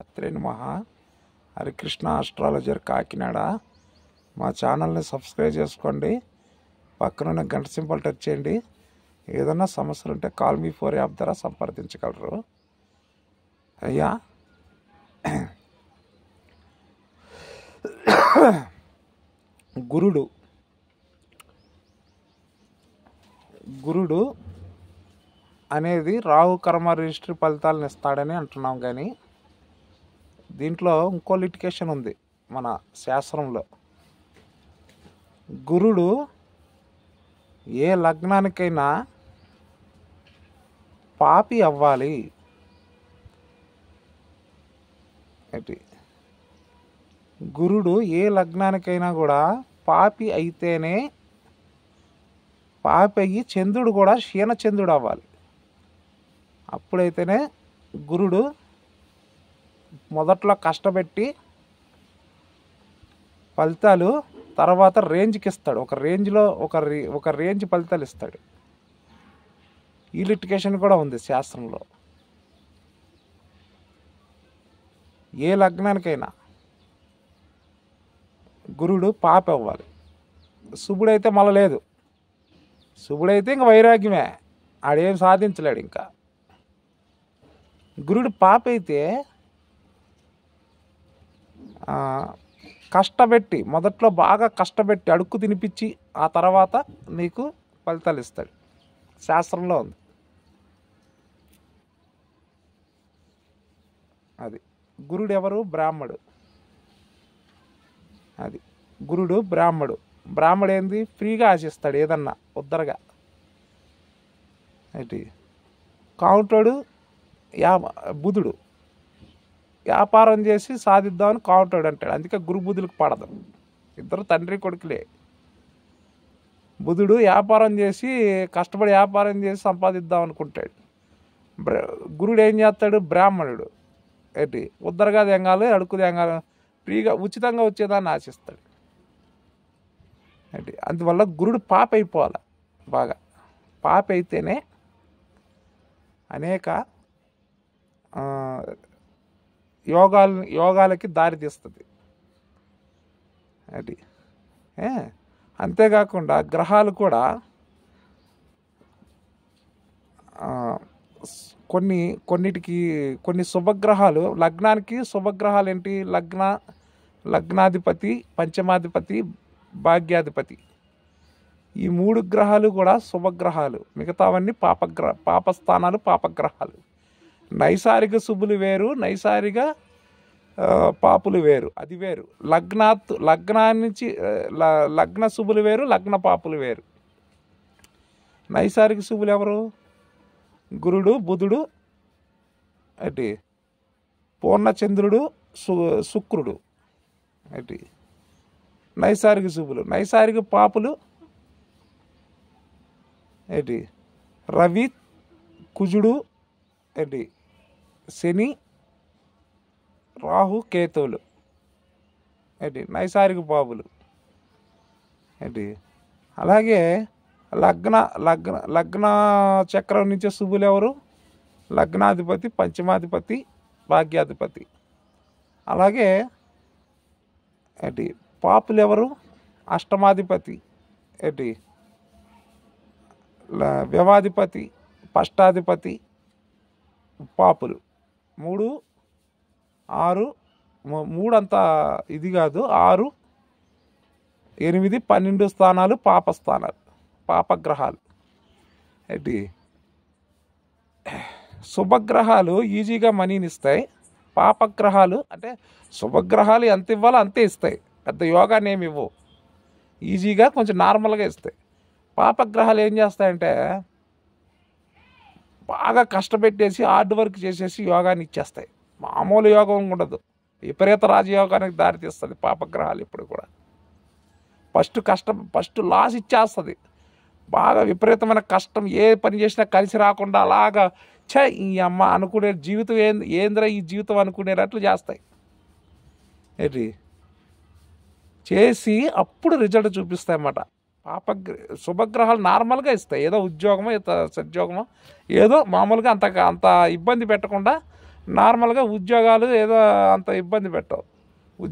శ్రీ నమః. హరికృష్ణ ఆస్ట్రాలజర్ కాకినాడ. మా ఛానల్ని సబ్స్క్రైబ్ చేసుకోండి. పక్కనున్న గంట సింబల్ టచ్ చేయండి. ఏదైనా సమస్యలు ఉంటే కాల్ మీ 4 యాప్ ద్వారా సంప్రదించగలరు. అయ్యా, గురుడు అనేది రాహు కర్మ రిజిస్ట్రీ ఫలితాలను ఇస్తాడని అంటున్నాం, కానీ దీంట్లో ఇంకో లిటికేషన్ ఉంది మన శాస్త్రంలో. గురుడు ఏ లగ్నానికైనా పాపి అవ్వాలి. గురుడు ఏ లగ్నానికైనా కూడా పాపి అయితేనే, పాపి అయ్యి చంద్రుడు కూడా క్షీణచంద్రుడు అవ్వాలి. అప్పుడైతేనే గురుడు మొదట్లో కష్టపెట్టి ఫలితాలు తర్వాత రేంజ్కి ఇస్తాడు. ఒక రేంజ్లో ఒక రేంజ్ ఫలితాలు ఇస్తాడు. ఈ లిటికేషన్ కూడా ఉంది శాస్త్రంలో. ఏ లగ్నానికైనా గురుడు పాపి అవ్వాలి. శుభుడైతే మళ్ళీ లేదు. శుభుడైతే ఇంక వైరాగ్యమే, ఆడేం సాధించలేడు. ఇంకా గురుడు పాపి అయితే కష్టపెట్టి, మొదట్లో బాగా కష్టపెట్టి అడుక్కు తినిపించి ఆ తర్వాత నీకు ఫలితాలు ఇస్తాడు. శాస్త్రంలో ఉంది అది. గురుడు ఎవరు? బ్రాహ్మడు. అది గురుడు బ్రాహ్మడు. బ్రాహ్మడు ఏంది? ఫ్రీగా ఆశిస్తాడు ఏదన్నా ఉద్దరగా. ఏంటి కౌంటోడు బుధుడు వ్యాపారం చేసి సాధిద్దామని కౌంటోడు అంటాడు. అందుకే గురు బుధులకు పడదు. ఇద్దరు తండ్రి కొడుకులే. బుధుడు వ్యాపారం చేసి కష్టపడి వ్యాపారం చేసి సంపాదిద్దాం అనుకుంటాడు. గురుడు ఏం చేస్తాడు? బ్రాహ్మణుడు ఏంటి ఉద్దరగా తెంగాలి, అడుక్కు తెంగాలి, ఫ్రీగా ఉచితంగా వచ్చేదాన్ని ఆశిస్తాడు. ఏంటి అందువల్ల గురుడు పాప అయిపోవాలి. బాగా పాప అయితేనే అనేక యోగాలకి దారి తీస్తుంది. అది అంతేకాకుండా గ్రహాలు కూడా కొన్ని శుభగ్రహాలు లగ్నానికి శుభగ్రహాలు ఏంటి? లగ్నాధిపతి, పంచమాధిపతి, భాగ్యాధిపతి. ఈ 3 గ్రహాలు కూడా శుభగ్రహాలు. మిగతావన్నీ పాపస్థానాలు, పాపగ్రహాలు. నైసారిక శుభులు వేరు, నైసారిక పాపులు వేరు. అది వేరు. లగ్నానికి లగ్న శుభులు వేరు, లగ్న పాపులు వేరు. నైసారిక శుభులు ఎవరు? గురుడు, బుధుడు, ఏంటి పూర్ణచంద్రుడు, శుక్రుడు. ఏంటి నైసారిక శుభులు. నైసారిక పాపులు ఏంటి రవి, కుజుడు, ఏంటి శని, రాహు, కేతువులు. ఏంటి నైసారిక పాపులు. ఏంటి అలాగే లగ్న చక్రం నుంచి శుభులు ఎవరు? లగ్నాధిపతి, పంచమాధిపతి, భాగ్యాధిపతి. అలాగే ఏంటి పాపులు ఎవరు? అష్టమాధిపతి, ఏంటి వ్యవాధిపతి, పష్టాధిపతి, పాపులు. 3, 6, 3 అంతా ఇది కాదు. 6, 8, 12 స్థానాలు పాపస్థానాలు, పాపగ్రహాలు. ఏంటి శుభగ్రహాలు ఈజీగా మనీని ఇస్తాయి. పాపగ్రహాలు అంటే శుభగ్రహాలు ఎంత ఇవ్వాలో అంతే ఇస్తాయి. పెద్ద యోగాన్ని ఏమి ఇవ్వవు, ఈజీగా కొంచెం నార్మల్గా ఇస్తాయి. పాపగ్రహాలు ఏం చేస్తాయంటే బాగా కష్టపెట్టేసి హార్డ్ వర్క్ చేసేసి యోగాన్ని ఇచ్చేస్తాయి. మామూలు యోగం ఉండదు, విపరీత రాజయోగానికి దారితీస్తుంది పాపగ్రహాలు ఎప్పుడు కూడా. ఫస్ట్ లాస్ ఇచ్చేస్తుంది. బాగా విపరీతమైన కష్టం, ఏ పని చేసినా కలిసి రాకుండా అలాగా ఈ అమ్మ అనుకునే జీవితం ఏంద్రా ఈ జీవితం అనుకునేటట్లు చేస్తాయి. ఏంటి చేసి అప్పుడు రిజల్ట్ చూపిస్తాయి అన్నమాట. శుభగ్రహాలు నార్మల్గా ఇస్తాయి. ఏదో ఉద్యోగమో సద్యోగమో ఏదో మామూలుగా అంత ఇబ్బంది పెట్టకుండా నార్మల్గా ఉద్యోగాలు ఏదో అంత ఇబ్బంది పెట్టవు.